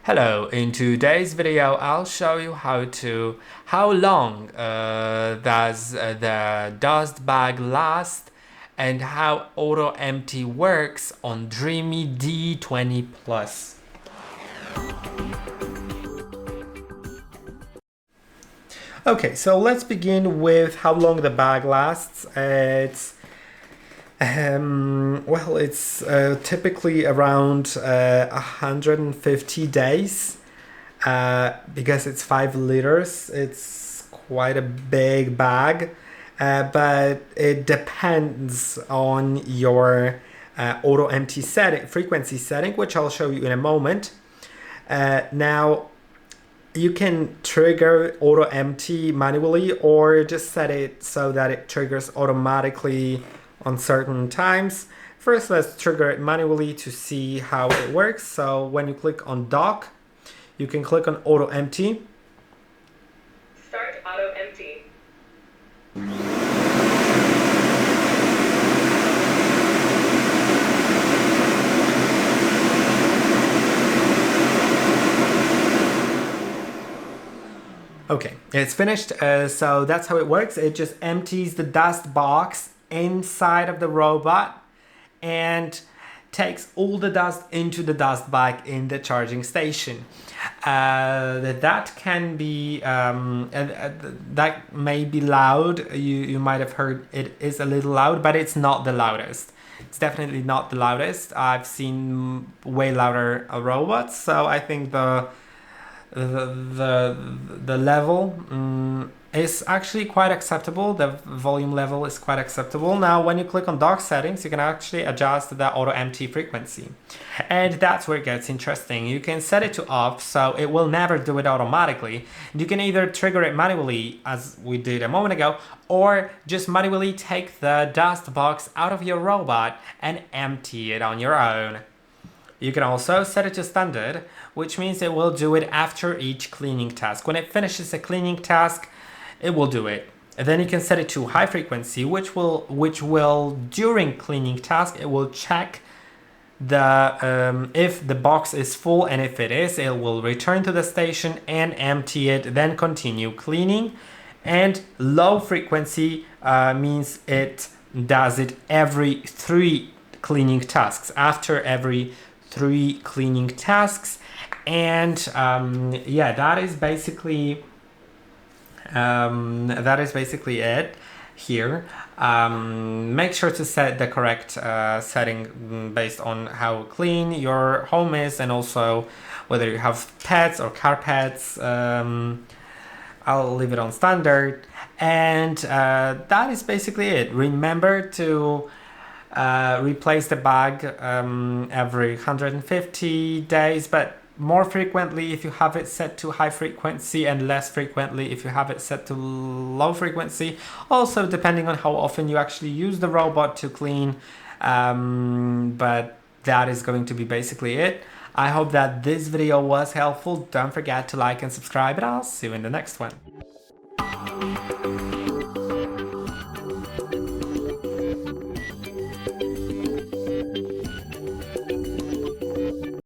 Hello, in today's video I'll show you how long does the dust bag last and how auto empty works on DREAME D20 Plus. Okay, so let's begin with how long the bag lasts. It's typically around 150 days because it's 5 liters. It's quite a big bag, but it depends on your auto empty frequency setting, which I'll show you in a moment. Now, you can trigger auto empty manually or just set it so that it triggers automatically on certain times. First, let's trigger it manually to see how it works. So when you click on dock, you can click on auto empty. Start auto empty. Okay, it's finished. So that's how it works. It just empties the dust box inside of the robot and takes all the dust into the dust bag in the charging station. That can be that may be loud. You might have heard it is a little loud, but it's not the loudest. It's definitely not the loudest. I've seen way louder robots, so I think the level is actually quite acceptable. The volume level is quite acceptable. Now, when you click on dock settings, you can actually adjust the auto empty frequency. And that's where it gets interesting. You can set it to off, so it will never do it automatically. You can either trigger it manually, as we did a moment ago, or just manually take the dust box out of your robot and empty it on your own. You can also set it to standard, which means it will do it after each cleaning task. When it finishes a cleaning task, it will do it. And then you can set it to high frequency, which will during cleaning task, it will check the if the box is full, and if it is, it will return to the station and empty it, then continue cleaning. And low frequency means it does it every 3 cleaning tasks, after every 3 cleaning tasks. And yeah, that is basically it here. Make sure to set the correct setting based on how clean your home is, and also whether you have pets or car pets. I'll leave it on standard, and that is basically it. Remember to replace the bag every 150 days, but more frequently if you have it set to high frequency, and less frequently if you have it set to low frequency. Also, depending on how often you actually use the robot to clean. But that is going to be basically it. I hope that this video was helpful. Don't forget to like and subscribe, and I'll see you in the next one.